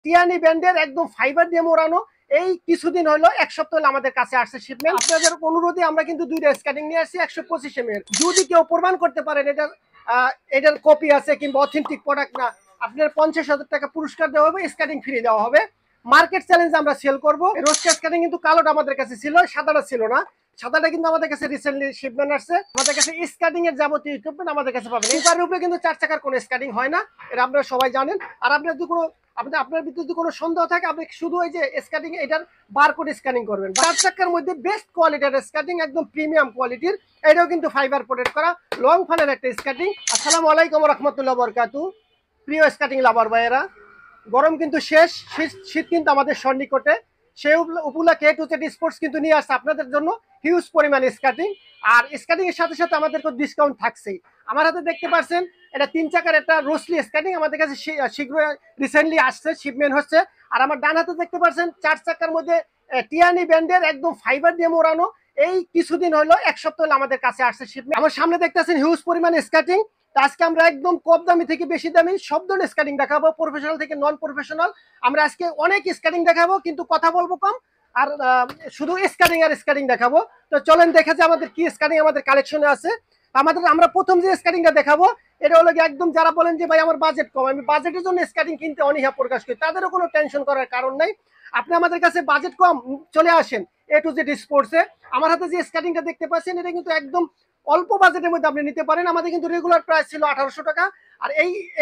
টিয়ানি ব্যান্ডের একদম ফাইবার দিয়ে মোড়ানো এই কিছুদিন হলো, এক সপ্তাহ হলো আমাদের কাছে আসছে শিপমেন্ট। আপনাদের অনুরোধে আমরা কিন্তু দুইটা স্ক্যানিং নিয়ে আসছি 125 ml। যদি কেউ প্রমাণ করতে পারেন এটার কপি আছে কিংবা অথেন্টিক প্রোডাক্ট না, আপনার 50,000 টাকা পুরস্কার দেওয়া হবে, স্ক্যানিং ফ্রি দেওয়া হবে। মার্কেট চ্যালেঞ্জ আমরা সেল করবো। রোস্টার স্ক্যানিং কিন্তু কালোটা আমাদের কাছে ছিল, সাদাটা ছিল না। সাদাটা কিন্তু আমাদের কাছে রিসেন্টলি শিপমেন্ট আসছে। আমাদের কাছে স্ক্যানিং এর যাবতীয় ইকুইপমেন্ট আমাদের কাছে পাবেন। এটার উপরে কিন্তু 4 চাকার কোনো স্ক্যানিং হয় না, এটা আপনারা সবাই জানেন। আর আপনার যদি কোনো আপনার ভিতরে যদি কোনো সন্দেহ থাকে, আপনি শুধু ওই যে স্ক্যানিং এটার বারকোড স্ক্যানিং করবেন। 4 চাকার মধ্যে বেস্ট কোয়ালিটির স্ক্যানিং, একদম প্রিমিয়াম কোয়ালিটির। এটাও কিন্তু ফাইবার প্রোটেক্ট করা লং ফানের একটা স্ক্যানিং। আসসালামু আলাইকুম রাহমাতুল্লাহি ওয়া বারাকাতুহু। প্রিয় স্ক্যানিং লাভার ভাইয়েরা, গরম কিন্তু শেষ, শীত কিন্তু আমাদের সন্নিকটে। সেই উপলক্ষে এ টু জেড স্পোর্টস কিন্তু নিয়ে আসছে আপনাদের জন্য হিউজ পরিমাণে স্কার্টিং। আর স্কার্টিং এর সাথে সাথে আমাদের ডিসকাউন্ট থাকছেই। আমার হাতে দেখতে পাচ্ছেন এটা 3 চাকার একটা রোসলি স্কার্টিং, আমাদের কাছে শীঘ্রই রিসেন্টলি আসছে, শিপমেন্ট হচ্ছে। আর আমার ডান হাতে দেখতে পাচ্ছেন 4 চাকার মধ্যে টিয়ানি ব্যান্ডের একদম ফাইবার দিয়ে মোড়ানো এই কিছুদিন হলো, এক সপ্তাহ হলো আমাদের কাছে আসছে শিপমেন্ট। আমার সামনে দেখতেছেন হিউজ পরিমাণে স্কার্টিং। আজকে আমরা একদম কম দামি থেকে বেশি দামি সব ধরনের স্কার্টিং দেখাবো, প্রফেশনাল থেকে নন প্রফেশনাল। আমরা আজকে অনেক স্কার্টিং দেখাবো, কিন্তু কথা বলবো কম। আর শুধু স্কার্টিং আর স্কার্টিং দেখাবো। তো চলেন দেখা যায় আমাদের কি স্কার্টিং আমাদের কালেকশনে আছে। আমরা প্রথম যে স্কার্টিংটা দেখাবো, এটা হলো একদম যারা বলেন যে ভাই আমার বাজেট কম, আমি বাজেটের জন্য স্কার্টিং কিনতে অনীহা প্রকাশ করি, তাদেরও কোনো টেনশন করার কারণ নাই। আপনি আমাদের কাছে বাজেট কম, চলে আসেন এ টু জেড স্পোর্টসে। আমার হাতে যে স্কার্টিংটা দেখতে পাচ্ছেন, এটা কিন্তু একদম অল্প বাজেটের মধ্যে আপনি নিতে পারেন। আমাদের কিন্তু রেগুলার প্রাইস ছিল 1800 টাকা। আর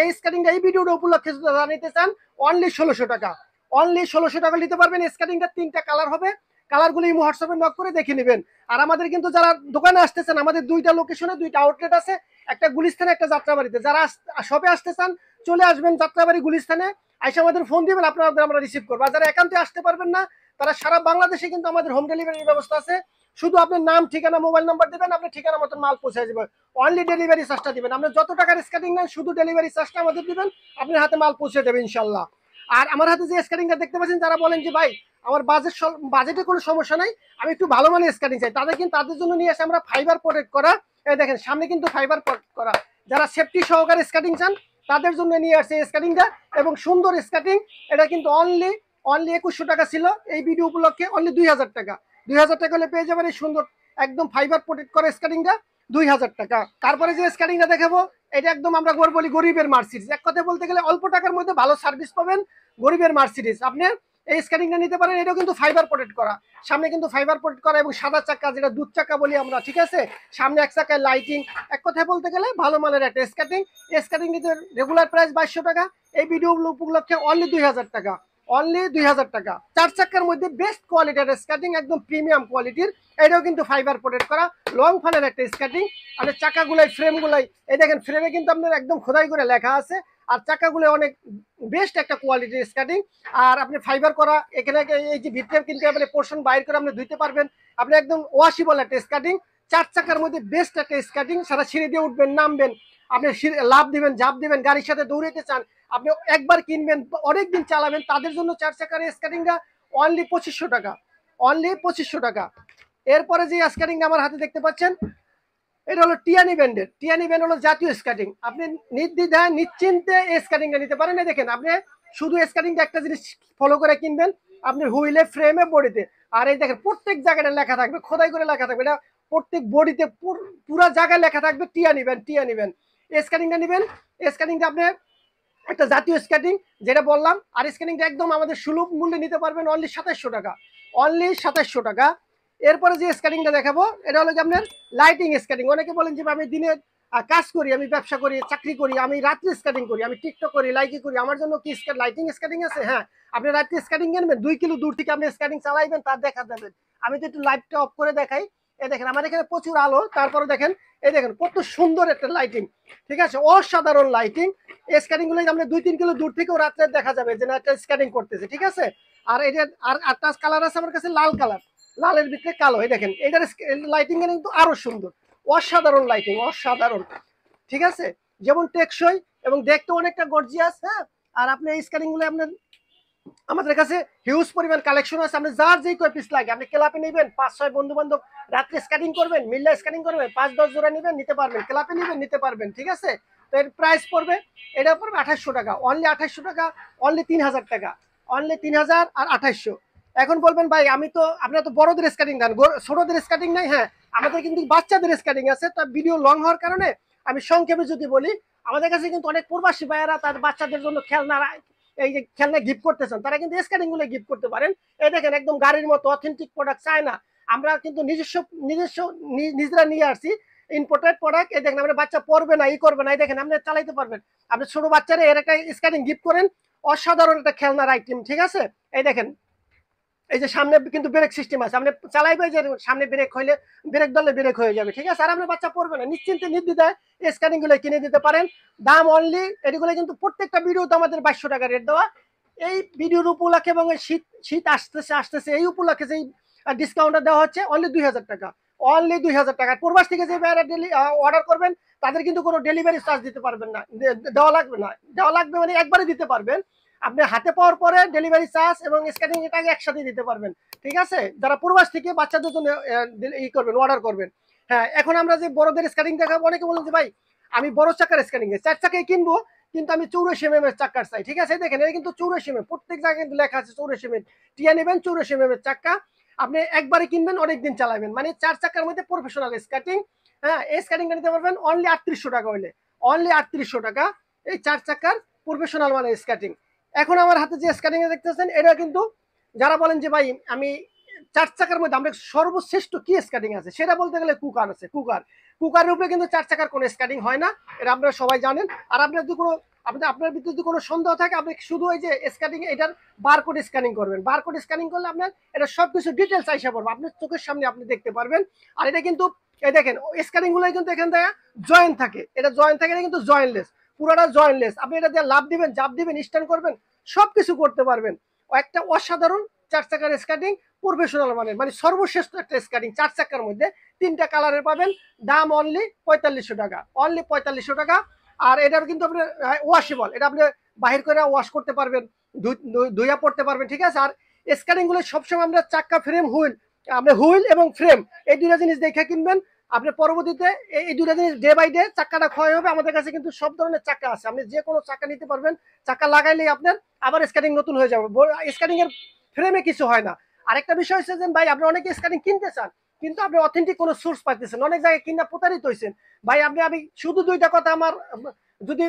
এই স্কার্টিংটা এই ভিডিওটা উপলক্ষে যদি নিতে চান, অনলি 1600 টাকা। অনলি 1600 টাকা নিতে পারবেন। স্কার্টিংটা 3টা কালার হবে, কালারগুলো ইমো হোয়াটসঅ্যাপে নক করে দেখে নেবেন। আর আমাদের কিন্তু যারা দোকানে আসতেছেন, আমাদের 2টা লোকেশনে 2টা আউটলেট আছে, একটা গুলিস্তানে একটা যাত্রাবাড়িতে। যারা শপে আসতে চান চলে আসবেন যাত্রাবাড়ি গুলিস্তানে, আইসা আমাদের ফোন দিবেন, আপনাদের আমরা রিসিভ করবো। আর যারা একান্তে আসতে পারবেন না, তারা সারা বাংলাদেশে কিন্তু আমাদের হোম ডেলিভারির ব্যবস্থা আছে। শুধু আপনার নাম, ঠিকানা, মোবাইল নাম্বার দেবেন, আপনি ঠিকানা মতন মাল পৌঁছে যাবে। অনলি ডেলিভারি চার্জটা দিবেন। আপনি যত টাকার স্কার্টিং নেন, শুধু ডেলিভারি চার্জটা আমাদের দিবেন, আপনার হাতে মাল পৌঁছে যাবে ইনশাল্লাহ। আর আমার হাতে যে স্কার্টিংটা দেখতে পাচ্ছেন, যারা বলেন যে ভাই আমার বাজেটে কোনো সমস্যা নাই, আমি একটু ভালো মানের স্কার্টিং চাই, তাদের জন্য নিয়ে আসে আমরা ফাইবার প্রোটেক্ট করা। এই দেখেন সামনে কিন্তু ফাইবার প্রোটেক্ট করা। যারা সেফটি সহকারে স্কার্টিং চান, তাদের জন্য নিয়ে আসছে এই স্কার্টিংটা, এবং সুন্দর স্কার্টিং। এটা কিন্তু অনলি 2100 টাকা ছিল এই ভিডিও উপলক্ষে, অনলি 2000 টাকা। 2000 টাকা হলে পেয়ে যাবেন এই সুন্দর একদম ফাইবার প্রোটেক্ট করা স্কার্টিংটা 2000 টাকা। তারপরে যে স্কার্টিংটা দেখাবো, এটা একদম আমরা বলি গরিবের মার্সিডিজ। এক কথা বলতে গেলে অল্প টাকার মধ্যে ভালো সার্ভিস পাবেন, গরিবের মার্সিডিজ। আপনি এই স্কার্টিংটা নিতে পারেন। এটাও কিন্তু ফাইবার প্রোটেক্ট করা, সামনে কিন্তু ফাইবার প্রোটেক্ট করা, এবং সাদা চাকা, যেটা দুধ চাকা বলি আমরা, ঠিক আছে। সামনে এক চাকায় লাইটিং। এক কথায় বলতে গেলে ভালো মানের একটা স্কার্টিং। এই স্কার্টিং নিতে রেগুলার প্রাইস 2200 টাকা, এই ভিডিও উপলক্ষে অনলি 2000 টাকা। অনলি 2000 টাকা। 4 চাকার মধ্যে বেস্ট কোয়ালিটির স্কার্টিং, একদম প্রিমিয়াম কোয়ালিটির। এটাও কিন্তু ফাইবার প্রোটেক্ট করা লং ফানের একটা স্কার্টিং। আর চাকাগুলাই, ফ্রেমগুলাই, এই দেখেন ফ্রেমে কিন্তু আপনার একদম খোদাই করে লেখা আছে। আর চাকাগুলো অনেক বেস্ট একটা কোয়ালিটির স্কার্টিং। আর আপনি ফাইবার করা, এখানে এই যে ভিতরে কিন্তু আপনি পোর্শন বাইর করে আপনি ধুইতে পারবেন। আপনি একদম ওয়াশেবল একটা স্কার্টিং। 4 চাকার মধ্যে বেস্ট একটা স্কার্টিং। সারা সিঁড়ি দিয়ে উঠবেন, নামবেন, আপনি লাভ দিবেন, ঝাঁপ দিবেন, গাড়ির সাথে দৌড়াইতে চান, আপনি একবার কিনবেন, অনেকদিন চালাবেন, তাদের জন্য 4 চাকার স্কার্টিংটা অনলি 2500 টাকা। অনলি 2500 টাকা। এরপরে যে স্কার্টিংটা আমার হাতে দেখতে পাচ্ছেন, এটা হলো টিয়ানি ব্যান্ডের। টিয়ানি ব্যান্ড হলো জাতীয় স্কার্টিং। আপনি নির্দ্বিধায় নিশ্চিন্তে এই স্কার্টিংটা নিতে পারেন। দেখেন আপনি শুধু স্কার্টিংটা একটা জিনিস ফলো করে কিনবেন, আপনি হুইলে, ফ্রেমে, বডিতে। আর এই দেখেন প্রত্যেক জায়গাটা লেখা থাকবে, খোদাই করে লেখা থাকবে। এটা প্রত্যেক বডিতে পুরো জায়গায় লেখা থাকবে টিয়ানি ব্যান্ড, টিয়ানি ব্যান্ড। এই স্কার্টিংটা নেবেন। এই স্কার্টিংটা আপনি একটা জাতীয় স্কার্টিং যেটা বললাম। আর স্কার্টিংটা একদম আমাদের সুলভ মূল্যে নিতে পারবেন, অনলি 2700 টাকা। অনলি 2700 টাকা। এরপরে যে স্কার্টিংটা দেখাবো, এটা হলো যে আপনার লাইটিং স্কার্টিং। অনেকে বলেন যে আমি দিনে কাজ করি, আমি ব্যবসা করি, চাকরি করি, আমি রাত্রি স্কার্টিং করি, আমি টিকটক করি, লাইকি করি, আমার জন্য কি লাইটিং স্কার্টিং আছে? হ্যাঁ, আপনি রাত্রি স্কার্টিং কিনবেন, 2 কিলো দূর থেকে আপনি স্কার্টিং চালাইবেন, তার দেখা যাবেন। আমি তো একটু লাইটটা অফ করে দেখাই। এই দেখেন আমার এখানে প্রচুর আলো, তারপরে দেখেন এই দেখেন কত সুন্দর একটা লাইটিং, ঠিক আছে, অসাধারণ লাইটিং। এই স্কার্টিং গুলো আপনি 2-3 কিলো দূর থেকেও রাত্রে দেখা যাবে যে না একটা স্কার্টিং করতেছে, ঠিক আছে। আর এটা আর একটা কালার আছে আমার কাছে, লাল কালার, লালের ভিতরে কালো। এই দেখেন এটার লাইটিং কিন্তু আরো সুন্দর, অসাধারণ লাইটিং, অসাধারণ, ঠিক আছে। যেমন টেকসই এবং দেখতে অনেকটা গর্জিয়াস। হ্যাঁ, আর আপনি এই স্কার্টিং গুলো আপনার আমাদের কাছে হিউজ পরিমাণ কালেকশন আছে। আপনি যার যেই কয় পিস লাগে আপনি ক্লাবে নেবেন, 5-6 বন্ধু বান্ধব রাত্রে স্কার্টিং করবেন, মিল্লা স্কার্টিং করবেন, 5-10 জোড়া নেবেন, নিতে পারবেন, ক্লাবে নেবেন, নিতে পারবেন, ঠিক আছে। তো এর প্রাইস পড়বে, এটা পড়বে 2800 টাকা। অনলি 2800 টাকা, অনলি 3000 টাকা। অনলি 3000 আর 2800। এখন বলবেন ভাই আমি তো আপনারা তো বড়দের স্কার্টিং দেন, ছোটদের স্কার্টিং নাই। হ্যাঁ, আমাদের কিন্তু বাচ্চাদের স্কার্টিং আছে। তো ভিডিও লং হওয়ার কারণে আমি সংক্ষেপে যদি বলি, আমাদের কাছে কিন্তু অনেক প্রবাসী ভাইয়েরা তার বাচ্চাদের জন্য খেলনা, এই যে খেলনা গিফট করতেছেন, তারা কিন্তু স্কার্টিং গুলো গিফট করতে পারেন। এই দেখেন একদম গাড়ির মতো অথেন্টিক প্রোডাক্ট চায় না, আমরা কিন্তু নিজেরা নিয়ে আসছি ইম্পোর্টেড প্রোডাক্ট। এই দেখেন আমরা বাচ্চা পড়বে না, করবে না, এই দেখেন আপনি চালাইতে পারবেন। আপনি ছোট বাচ্চারা এর একটা স্কার্টিং গিফট করেন, অসাধারণ একটা খেলনার আইটেম। ঠিক আছে, এই দেখেন এই যে সামনে কিন্তু ব্রেক সিস্টেম আছে, আপনি চালাইবে যে সামনে ব্রেক হইলে ব্রেক ধরলে ব্রেক হয়ে যাবে। ঠিক আছে, আর আপনার বাচ্চা পড়বে না, নিশ্চিন্তে নির্দ্বিধায় এই স্ক্যানিং গুলো কিনে দিতে পারেন। দাম অনলি, এগুলো কিন্তু প্রত্যেকটা ভিডিওতে আমাদের 2200 টাকা রেট দেওয়া। এই ভিডিওর উপলক্ষে এবং শীত শীত আসতেছে এই উপলক্ষে যেই ডিসকাউন্টটা দেওয়া হচ্ছে অনলি 2000 টাকা, অনলি 2000 টাকা। প্রবাস থেকে যে অর্ডার করবেন তাদের কিন্তু কোনো ডেলিভারি চার্জ দিতে পারবেন না, দেওয়া লাগবে না। দেওয়া লাগবে মানে একবারে দিতে পারবেন, আপনি হাতে পাওয়ার পরে ডেলিভারি চার্জ এবং স্ক্যানিং এর টাকা একসাথে দিতে পারবেন। ঠিক আছে, যারা প্রবাস থেকে বাচ্চাদের জন্য করবেন, অর্ডার করবেন। হ্যাঁ, এখন আমরা যে বড়দের স্ক্যানিং দেখাবো, অনেকে বলেন যে ভাই আমি বড় চাকার স্ক্যানিং 4 চাকায় কিনবো, কিন্তু আমি 84 mm এর চাকার চাই। ঠিক আছে, দেখেন এটা কিন্তু 84 mm, প্রত্যেক জায়গায় কিন্তু লেখা আছে 84 mm। টিয়া নেবেন 84 mm এর চাকা, আপনি একবারে কিনবেন, অনেকদিন চালাবেন, মানে 4 চাকার মধ্যে প্রফেশনাল স্কেটিং। হ্যাঁ, এই স্কেটিংটা নিতে পারবেন অনলি 3800 টাকা হইলে, অনলি 3800 টাকা এই 4 চাকার প্রফেশনাল মানে স্কেটিং। এখন আমার হাতে যে স্কেটিং এ দেখতেছেন, এটা কিন্তু যারা বলেন যে ভাই আমি 4 চাকার মধ্যে আমরা সর্বশ্রেষ্ঠ কি স্কেটিং আছে, সেটা বলতে গেলে কুকার আছে। কুকারের উপরে কিন্তু 4 চাকার কোনো স্কেটিং হয় না, এটা আপনারা সবাই জানেন। আর আপনার যদি কোনো আপনার ভিতরে যদি কোনো সন্দেহ থাকে, আপনি শুধু ওই যে স্ক্যানিং এটার বারকোড স্ক্যানিং করবেন। বারকোড স্ক্যানিং করলে আপনার এটা সবকিছু ডিটেলস আইসা পড়বে, আপনার চোখের সামনে আপনি দেখতে পারবেন। আর এটা কিন্তু এই দেখেন স্ক্যানিং গুলো কিন্তু এখান থেকে জয়েন্ট থাকে, এটা জয়েন্ট থাকে, এটা কিন্তু জয়েন্টলেস, পুরোটা জয়েন্টলেস। আপনি এটা দিয়ে লাভ দিবেন, জাপ দিবেন, স্ট্যান্ড করবেন, সবকিছু করতে পারবেন। একটা অসাধারণ 4 চাকার স্কেটিং, প্রফেশনাল মানে সর্বশ্রেষ্ঠ একটা স্কেটিং 4 চাকার মধ্যে 3টা কালারের পাবেন। দাম অনলি 4500 টাকা, অনলি 4500 টাকা। আর এটার কিন্তু আপনি ওয়াশেবল, এটা আপনি বাহির করে ওয়াশ করতে পারবেন, ধুইয়া পড়তে পারবেন। ঠিক আছে, আর স্কেটিং গুলো সবসময় আমরা চাক্কা ফ্রেম হুইল এবং ফ্রেম এই দুইটা জিনিস দেখে কিনবেন। আপনি পরবর্তীতে এই দুইটা জিনিস ডে বাই ডে চাক্কাটা ক্ষয় হবে। আমাদের কাছে কিন্তু সব ধরনের চাক্কা আছে, আপনি যে কোনো চাক্কা নিতে পারবেন, চাক্কা লাগাইলেই আপনার আবার স্কেটিং নতুন হয়ে যাবে, স্কেটিং এর ফ্রেমে কিছু হয় না। আরেকটা বিষয় হচ্ছে যে ভাই আপনি অনেকে স্কেটিং কিনতে চান, কিন্তু আপনি অথেন্টিক কোনো সোর্স পাইতেছেন, অনেক জায়গায় কিনা প্রতারিত হয়েছেন। ভাই আমি শুধু দুইটা কথা, আমার যদি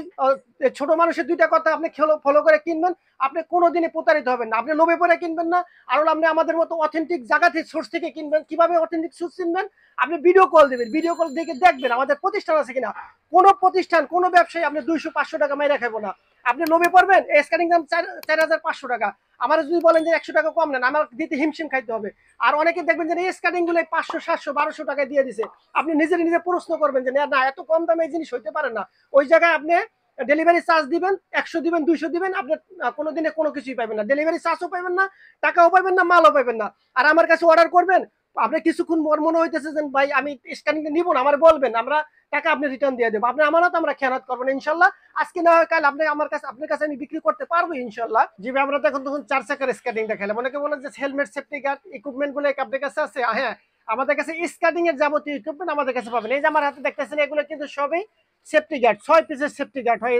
ছোট মানুষের দুইটা কথা আপনি ফলো করে কিনবেন, আপনি কোনোদিনই প্রতারিত হবেন না, আপনি লোভে পড়ে কিনবেন না। আর আপনি আমাদের মতো অথেন্টিক জায়গা থেকে সোর্স থেকে কিনবেন। কিভাবে অথেন্টিক সোর্স কিনবেন, আপনি ভিডিও কল দিবেন, ভিডিও কল দেখে দেখবেন আমাদের প্রতিষ্ঠান আছে কিনা। কোনো প্রতিষ্ঠান কোনো ব্যবসায়ী আপনি 200-500 টাকা মাইরা খাবো না। আপনি লোভে পড়বেন, এই স্ক্যানিং দাম 4500 টাকা, আমার যদি বলেন যে 100 টাকা কম নেন, আমার দিতে হিমশিম খাইতে হবে। আর অনেকে দেখবেন যে এই স্ক্যানিং গুলো 500, 700, 1200 টাকা দিয়ে দিছে, আপনি নিজে প্রশ্ন করবেন যে না এত কম দামে এই জিনিস হইতে পারে না। ওই জায়গায় আপনি ডেলিভারি চার্জ দিবেন, 100 দিবেন, 200 দিবেন, আপনি কোনোদিনে কোনো কিছুই পাবেন না, ডেলিভারি চার্জও পাবেন না, টাকাও পাবেন না, মালও পাবেন না। আর আমার কাছে অর্ডার করবেন, আপনি কিছুক্ষণ মনে হইতেছে যে ভাই আমি স্ক্যানিং নিব না, আমার বলবেন, আমরা টাকা আপনি রিটার্ন দিয়ে দেবো। আপনি আমানত আমরা খেয়ানত করবো না ইনশাল্লাহ। আজকে না হয় কাল আপনি আপনার কাছে আমি বিক্রি করতে পারবো ইনশাল্লাহ। যেভাবে আমরা তখন 4 চাকার স্কেটিং দেখালাম, অনেকে বলেন যে হেলমেট, সেফটি গার্ড, ইকুইপমেন্ট গুলো আপনার কাছে আছে। হ্যাঁ, আমাদের কাছে স্কেটিং এর যাবতীয় ইকুইপমেন্ট আমাদের কাছে পাবেন। এই যে আমার হাতে দেখতেছেন, এগুলো কিন্তু সবই সেফটি গার্ড, 6 পিসের সেফটি গার্ড হয়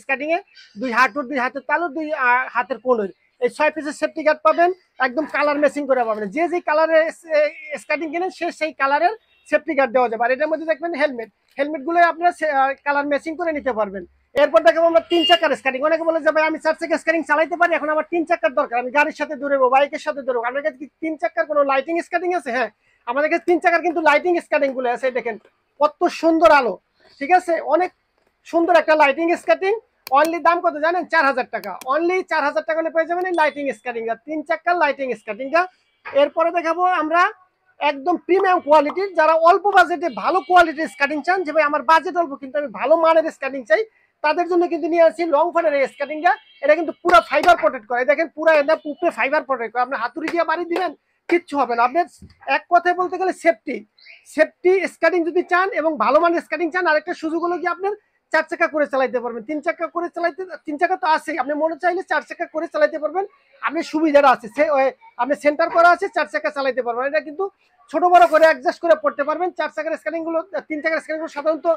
স্কেটিং এ, 2 হাঁটুর, 2 হাতের তালু, 2 হাতের কোণের, এই 6 পিসের সেফটি গার্ড পাবেন। একদম কালার ম্যাচিং করে পাবেন, যে কালারের স্কেটিং কিনেন সেই কালারের সেফটি গার্ড দেওয়া যাবে। আর এটার মধ্যে দেখবেন হেলমেট গুলো আপনারা কালার ম্যাচিং করে নিতে পারবেন। এরপর দেখাবো আমরা 3 চাকার স্কেটিং। অনেকে বলে যে ভাই আমি 4 চাকার স্কেটিং চালাইতে পারি, এখন আমার 3 চাকার দরকার, আমি গাড়ির সাথে দৌড়াবো, বাইকের সাথে দৌড়াবো। আমাদের কাছে 3 চাকার কোনো লাইটিং স্কেটিং আছে? হ্যাঁ, আমাদের কাছে 3 চাকার কিন্তু লাইটিং স্কেটিং গুলো আছে। দেখেন কত সুন্দর আলো, ঠিক আছে, অনেক সুন্দর একটা লাইটিং স্কেটিং। অনলি দাম কত জানেন? 4000 টাকা, অনলি 4000 টাকা হলে পেয়ে যাবেন এই লাইটিং স্কেটিং, 3 চাকার লাইটিং স্কেটিং। এরপরে দেখাবো আমরা একদম প্রিমিয়াম কোয়ালিটির, যারা অল্প বাজেটে ভালো কোয়ালিটির স্কেটিং চান, যে ভাই আমার বাজেট অল্প কিন্তু আমি ভালো মানের স্কেটিং চাই, তাদের জন্য কিন্তু নিয়ে আসছি লং ফানের এই স্কেটিংটা। এটা কিন্তু পুরো ফাইবার প্রোটেক্ট করে, দেখেন পুরো এটা উপরে ফাইবার প্রোটেক্ট করে, আপনি হাতুড়ি দিয়ে বাড়ি দিবেন কিচ্ছু হবে না। আপনার এক কথায় বলতে গেলে সেফটি স্কেটিং যদি চান এবং ভালো মানের স্কেটিং চান, আরেকটা সুযোগ হলো কি আপনার 4 চাকা করে চালাইতে পারবেন, 3 চাকা করে চালাইতে, 3 চাকা তো আছেই, আপনি মনে চাইলে 4 চাকা করে চালাইতে পারবেন। আপনি সুবিধাটা আছে, আপনি সেন্টার করা আছে, 4 চাকা চালাইতে পারবেন। এটা কিন্তু ছোট বড় করে অ্যাডজাস্ট করে পড়তে পারবেন। 4 চাকার স্ক্যানিং গুলো, 3 চাকার স্ক্যানিং গুলো সাধারণত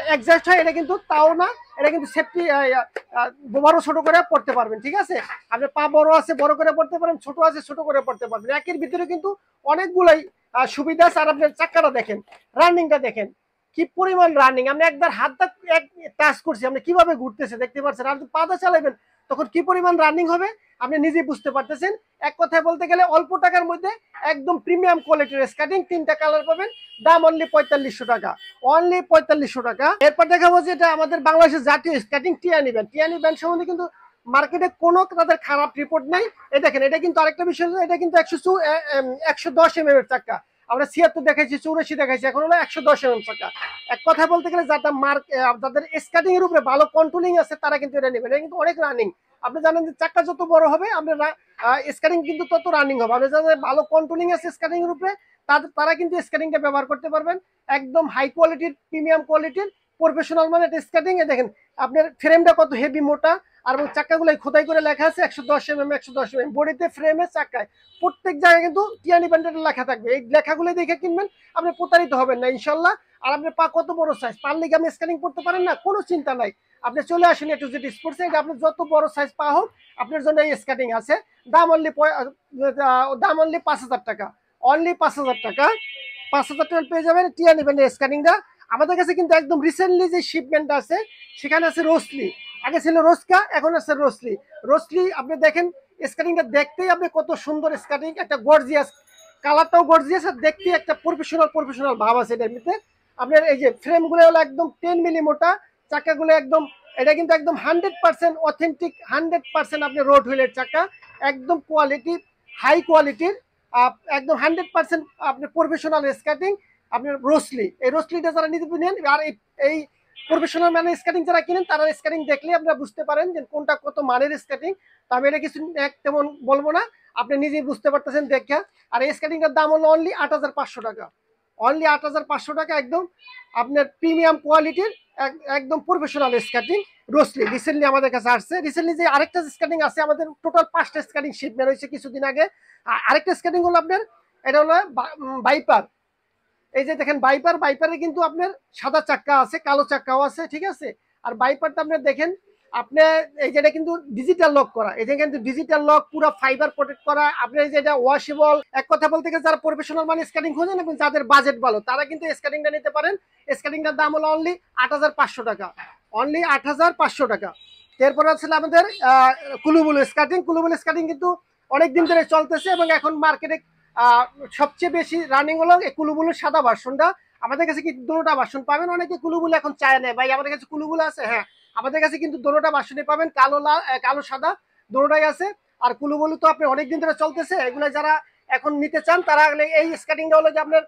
অ্যাডজাস্ট হয়, এটা কিন্তু তাও না, এটা কিন্তু সেফটি বড় ছোট করে পড়তে পারবেন। ঠিক আছে, আপনার পা বড় আছে বড় করে পড়তে পারেন, ছোট আছে ছোট করে পড়তে পারবেন। একের ভিতরে কিন্তু অনেকগুলাই সুবিধা আছে। আর আপনার চাকাটা দেখেন, রানিংটা দেখেন কি পরিমাণ রানিং, আপনি একবার হাতটা টাচ করছি, আপনি কিভাবে ঘুরতেছে দেখতে পাচ্ছেন। আর পাটা চালাবেন তখন কি পরিমাণ রানিং হবে আপনি নিজেই বুঝতে পারতেছেন। এক কথায় বলতে গেলে অল্প টাকার মধ্যে একদম প্রিমিয়াম কোয়ালিটির স্কার্টিং, 3টা কালার পাবেন, দাম অনলি 4500 টাকা, অনলি 4500 টাকা। এরপর দেখাবো যে এটা আমাদের বাংলাদেশের জাতীয় স্কার্টিং টিয়ানি ব্যান্ড। টিয়ানি ব্যান্ড সম্বন্ধে কিন্তু মার্কেটে কোনো তাদের খারাপ রিপোর্ট নাই। এই দেখেন, এটা কিন্তু আরেকটা বিষয়, এটা কিন্তু 110 mm এর চাকা। আমরা 76 দেখাইছি, 84 দেখাইছি, এখন হলো 110 mm চাকা। এক কথা বলতে গেলে যাদের স্কার্টিং এর উপরে ভালো কন্ট্রোলিং আছে তারা কিন্তু এটা নেবেন। এটা কিন্তু অনেক রানিং। আপনি জানেন যে চাকা যত বড় হবে আপনার স্কার্টিং কিন্তু তত রানিং হবে। আপনি যাদের ভালো কন্ট্রোলিং আছে স্কার্টিং এর উপরে তারা কিন্তু স্কার্টিংটা ব্যবহার করতে পারবেন। একদম হাই কোয়ালিটির, প্রিমিয়াম কোয়ালিটির, প্রফেশনাল মানে স্কার্টিং। এ দেখেন আপনার ফ্রেমটা কত হেভি মোটা, আর চাকাগুলো খোদাই করে লেখা আছে 110 mm, 110 mm বডিতে, ফ্রেমে, চাকায়, প্রত্যেক জায়গায় কিন্তু টিয়ানি ব্যান্ডের লেখা থাকবে। এই লেখাগুলো দেখে কিনবেন, আপনি প্রতারিত হবেন না ইনশাল্লাহ। আর আপনার পা কত বড় সাইজ, পার লিগে আপনি স্ক্যানিং করতে পারেন না, কোনো চিন্তা নাই, আপনি চলে আসেন A to Z স্পোর্টসে। এটা আপনি যত বড় সাইজ পা হোক আপনার জন্য এই স্ক্যানিং আছে। দাম অনলি 5000 টাকা, অনলি 5000 টাকা, 5000 টাকা পেয়ে যাবেন টিয়ানি ব্যান্ডের স্ক্যানিংটা। আমাদের কাছে কিন্তু একদম রিসেন্টলি যে শিপমেন্ট আছে সেখানে আছে রোসলি, আগে ছিল রোস্কা, এখন আছে রোসলি। রোসলি আপনি দেখেন স্কার্টিংটা দেখতেই আপনি কত সুন্দর স্কার্টিং, একটা গর্জিয়াস, কালারটাও গর্জিয়াস, আর দেখতে একটা প্রফেশনাল ভাব আছে এটার মধ্যে। আপনার এই যে ফ্রেমগুলো হলো একদম 10 মিলি মোটা, চাকাগুলো একদম, এটা কিন্তু একদম 100% অথেন্টিক, 100% আপনি রোড হুইলের চাকা, একদম কোয়ালিটি, হাই কোয়ালিটির, একদম 100% আপনি প্রফেশনাল স্কার্টিং। আপনার রোসলি, এই রোসলিটা যারা নিতে নেন, আর এই প্রফেশনাল মানে স্কেটিং যারা কিনেন তারা স্কেটিং দেখলে আপনারা বুঝতে পারেন যে কোনটা কত মানের স্কেটিং। তো আমি এটা কিছু তেমন বলবো না, আপনি নিজেই বুঝতে পারতেছেন দেখে। আর এই স্কেটিংটার দাম হলো অনলি 8500 টাকা, অনলি 8500 টাকা, একদম আপনার প্রিমিয়াম কোয়ালিটির, একদম প্রফেশনাল স্কেটিং রোসলি। রিসেন্টলি আমাদের কাছে আসছে, রিসেন্টলি যে আরেকটা স্কেটিং আছে, আমাদের টোটাল 5টা স্কেটিং শিপমেন্ট হয়েছে কিছুদিন আগে। আরেকটা স্কেটিং হলো আপনার, এটা হলো বাইপার। এই যে দেখেন বাইপারে কিন্তু আপনার সাদা চাক্কা আছে, কালো চাক্কাও আছে, ঠিক আছে। আর বাইপারটা আপনার দেখেন, আপনি এই যেটা কিন্তু ডিজিটাল লক করা, এই যে কিন্তু ডিজিটাল লক, পুরো ফাইবার প্রোটেক্ট করা, আপনি এই যে এটা ওয়াশেবল। এক কথা বলতে গেলে যারা প্রফেশনাল মানে স্কেটিং খোঁজেন এবং যাদের বাজেট ভালো তারা কিন্তু স্কেটিংটা নিতে পারেন। স্কেটিংটার দাম হলো অনলি 8500 টাকা, অনলি 8500 টাকা। এরপর আছে আমাদের কুলুবুলু স্কেটিং। কুলুবুলু স্কেটিং কিন্তু অনেকদিন ধরে চলতেছে এবং এখন মার্কেটে সবচেয়ে বেশি রানিং হলো এই কুলুবুলুর সাদা ভার্সনটা। আমাদের কাছে কি দুটোটা ভার্সন পাবেন, অনেকে কুলুবুলু এখন চায় না, ভাই আমাদের কাছে কুলুবুলু আছে, হ্যাঁ আমাদের কাছে কিন্তু দুটোটা ভার্সনই পাবেন, কালো সাদা দুটোটাই আছে। আর কুলুবুলু তো আপনি অনেকদিন ধরে চলতেছে, এগুলো যারা এখন নিতে চান তারা এই স্কেটিংটা হলো যে আপনার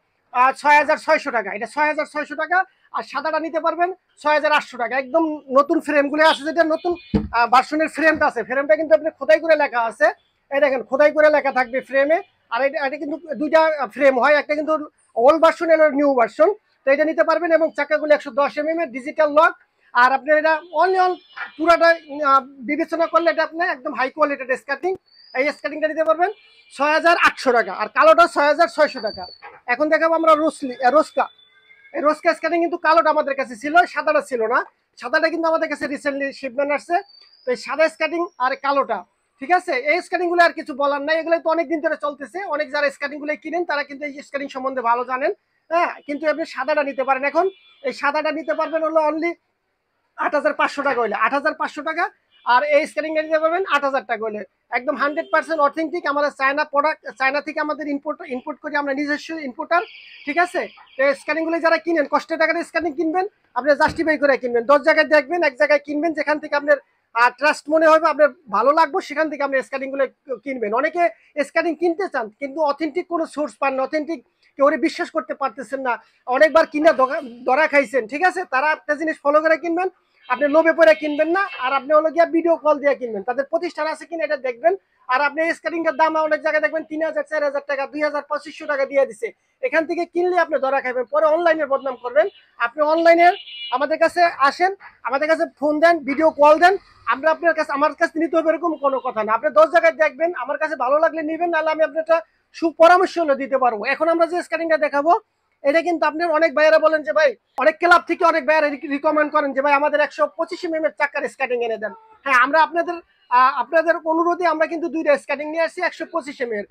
6600 টাকা, এটা 6600 টাকা। আর সাদাটা নিতে পারবেন 6800 টাকা, একদম নতুন ফ্রেমগুলো আছে, যেটা নতুন ভার্সনের ফ্রেমটা আছে, ফ্রেমটা কিন্তু আপনি খোদাই করে লেখা আছে, এই দেখেন খোদাই করে লেখা থাকবে ফ্রেমে। আর এটা কিন্তু দুইটা ফ্রেম হয়, একটা কিন্তু ওল্ড ভার্সন আর নিউ ভার্সন, তো এটা নিতে পারবেন। এবং চাকাগুলো 110 mm এর ডিজিটাল লক। আর আপনি এটা পুরাটা বিবেচনা করলে এটা আপনি একদম হাই কোয়ালিটির স্কেটিং, এই স্কেটিংটা নিতে পারবেন 6800 টাকা। আর কালোটা 6600 টাকা। এখন দেখাবো আমরা রোস্কা। এই রোস্কা স্কেটিং কিন্তু কালোটা আমাদের কাছে ছিল, সাদাটা ছিল না, সাদাটা কিন্তু আমাদের কাছে রিসেন্টলি শিপমেন্ট আসছে। তো এই সাদা স্কেটিং আর কালোটা, ঠিক আছে, এই স্কেটিং গুলো আর কিছু বলার নাই, এগুলো তো অনেকদিন ধরে চলতেছে, অনেক যারা স্কেটিং গুলো কিনেন তারা কিন্তু এই স্কেটিং সম্বন্ধে ভালো জানেন, হ্যাঁ। কিন্তু আপনি সাদাটা নিতে পারেন, এখন এই সাদাটা নিতে পারবেন হলো অনলি 8500 টাকা হইলে, 8500 টাকা। আর এই স্কেটিংটা নিতে পারবেন 8000 টাকা হইলে, একদম 100% অথেন্টিক, আমাদের চায়না প্রোডাক্ট, চায়না থেকে আমাদের ইম্পোর্ট করি, আমরা নিজস্ব ইম্পোর্টার, ঠিক আছে। তো স্কেটিং গুলো যারা কিনেন, কষ্টের টাকার স্কেটিং কিনবেন, আপনি জাস্টিফাই করে কিনবেন, 10 জায়গায় দেখবেন, এক জায়গায় কিনবেন যেখান থেকে আপনার ট্রাস্ট মনে হবে, আপনার ভালো লাগবে, সেখান থেকে আপনি স্কেটিং গুলো কিনবেন। অনেকে স্কেটিং কিনতে চান কিন্তু অথেন্টিক কোনো সোর্স পান না, অথেন্টিক কেউ বিশ্বাস করতে পারতেছেন না, অনেকবার কিনা ধরা খাইছেন, ঠিক আছে। তারা একটা জিনিস ফলো করে কিনবেন, আপনি লোভে পড়ে কিনবেন না, আর আপনি হলো গিয়া ভিডিও কল দিয়ে কিনবেন, তাদের প্রতিষ্ঠান আছে কিনা এটা দেখবেন, আর আপনি স্কেটিংটার দাম অনেক জায়গায় দেখবেন 3000 4000 টাকা 2000 2500 টাকা দিয়ে দিছে। এখান থেকে কিনলে আপনি ধরা খাবেন, পরে অনলাইনে বদনাম করবেন। আপনি অনলাইনে আমাদের কাছে আসেন, আমাদের কাছে ফোন দেন, ভিডিও কল দেন, আমরা আপনার কাছে আমার কাছে নিতে হবে এরকম কোনো কথা না। আপনি 10 জায়গায় দেখবেন, আমার কাছে ভালো লাগলে নেবেন, নাহলে আমি আপনার একটা সুপরামর্শ হলে দিতে পারবো। এখন আমরা যে স্কেটিংটা দেখাবো এটা কিন্তু আপনার অনেক ভাইয়েরা বলেন যে ভাই, অনেক ক্লাব থেকে অনেক ভাইয়েরা রিকমেন্ড করেন যে ভাই আমাদের 125 mm এর চাকার স্কেটিং এনে দেন। হ্যাঁ, আমরা আপনাদের অনুরোধে আমরা কিন্তু দুইটা স্কেটিং নিয়ে আসছি 125 mm এর।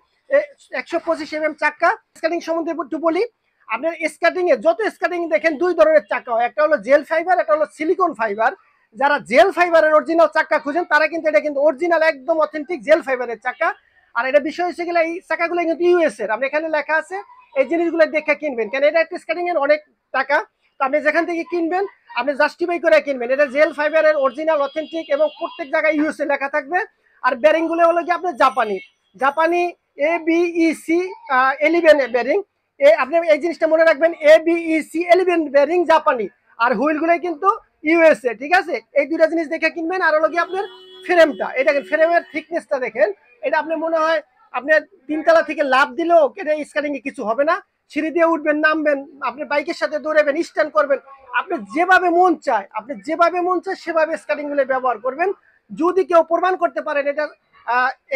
125 mm চাকা স্কেটিং সম্বন্ধে একটু বলি। আপনার স্কেটিং এ যত স্কেটিং দেখেন দুই ধরনের চাকা হয়, একটা হলো জেল ফাইবার, একটা হলো সিলিকন ফাইবার। যারা জেল ফাইবারের অরিজিনাল চাকা খুঁজেন তারা কিন্তু এটা কিন্তু অরিজিনাল একদম অথেন্টিক জেল ফাইবারের চাকা। আর এটা বিষয় হচ্ছে গেলে এই চাকাগুলো কিন্তু ইউএস এর। আপনি এখানে লেখা আছে, এই জিনিসগুলো দেখে কিনবেন, কারণ এটা একটা স্কেটিং এর অনেক টাকা। তো আপনি যেখান থেকে কিনবেন আপনি জাস্টিফাই করে কিনবেন, এটা জেল ফাইবারের অরিজিনাল অথেন্টিক এবং প্রত্যেক জায়গায় ইউএসএ লেখা থাকবে। আর বেরিং গুলো হলো কি আপনার জাপানি ABEC 11 বেরিং। আপনি এই জিনিসটা মনে রাখবেন, ABEC 11 বেরিং জাপানি। আর হুইল গুলো কিন্তু ইউএসএ, ঠিক আছে? এই দুইটা জিনিস দেখে কিনবেন। আর হলো কি আপনার ফ্রেমটা, এটা ফ্রেমের থিকনেসটা দেখেন, এটা আপনি মনে হয় আপনি 3 তলা থেকে লাফ দিলেও এটা স্কেটিং এ কিছু হবে না। সিঁড়ি দিয়ে উঠবেন, নামবেন, আপনি বাইকের সাথে দৌড়াবেন, স্ট্যান্ড করবেন, আপনি যেভাবে মন চায় সেভাবে স্কেটিং গুলো ব্যবহার করবেন। যদি কেউ প্রমাণ করতে পারেন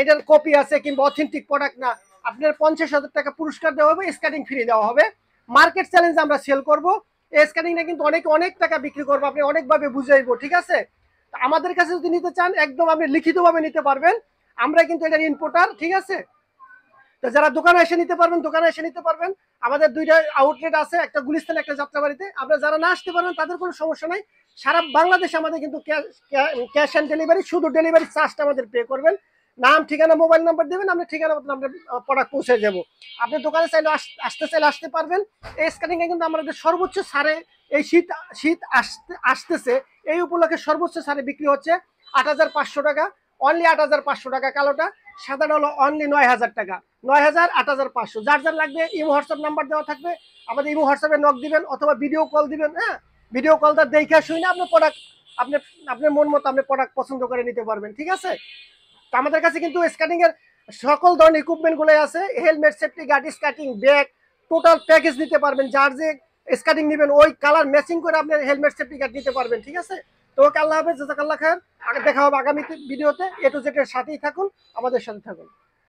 এটার কপি আছে কিংবা অথেন্টিক প্রোডাক্ট না, আপনার 50,000 টাকা পুরস্কার দেওয়া হবে, স্কেটিং ফ্রি দেওয়া হবে। মার্কেট চ্যালেঞ্জ আমরা সেল করবো। এই স্কেটিংটা কিন্তু অনেক টাকা বিক্রি করবো, আপনি অনেকভাবে বুঝাইবো, ঠিক আছে? আমাদের কাছে যদি নিতে চান একদম আপনি লিখিতভাবে নিতে পারবেন, আমরা কিন্তু এটার ইম্পোর্টার, ঠিক আছে? তো যারা দোকানে এসে নিতে পারবেন। আমাদের দুইটা আউটলেট আছে, একটা গুলিস্তান, একটা যাত্রাবাড়িতে। আপনারা যারা না আসতে পারবেন তাদের কোনো সমস্যা নাই, সারা বাংলাদেশে আমাদের কিন্তু ক্যাশ অন ডেলিভারি, শুধু ডেলিভারি চার্জটা আমাদের পে করবেন। নাম, ঠিকানা, মোবাইল নাম্বার দেবেন, আমরা ঠিকানা মতন আমরা প্রোডাক্ট পৌঁছে যাবো। আপনি দোকানে চাইলে চাইলে আসতে পারবেন। এই স্ক্যানিং এ কিন্তু আমাদের সর্বোচ্চ ছাড়ে, এই শীত আসতেছে, এই উপলক্ষে সর্বোচ্চ ছাড়ে বিক্রি হচ্ছে 8,500 টাকা, অনলি 8,500 টাকা। কালোটা, সাদাটা হলো অনলি 9,000 টাকা। 9,000, 8,500। যার লাগবে ইমো হোয়াটসঅ্যাপ নাম্বার দেওয়া থাকবে, আমাদের ইমো হোয়াটসঅ্যাপে নক দিবেন অথবা ভিডিও কল দিবেন। হ্যাঁ, ভিডিও কলটা দেখে শুনে আপনার প্রোডাক্ট আপনার মন মতো আপনি প্রোডাক্ট পছন্দ করে নিতে পারবেন, ঠিক আছে? তো আমাদের কাছে কিন্তু স্কেটিং এর সকল ধরনের ইকুইপমেন্ট গুলো আছে, helmet, safety guard, skating bag, total package নিতে পারবেন। যার যে স্কেটিং নেবেন ওই কালার ম্যাচিং করে আপনি হেলমেট, সেফটি গার্ড নিতে পারবেন, ঠিক আছে? তো আল্লাহ হাফেজ, জাযাকাল্লাহ খায়ের। দেখা হবে আগামী ভিডিওতে। A to Z এর সাথেই থাকুন, আমাদের সাথে থাকুন।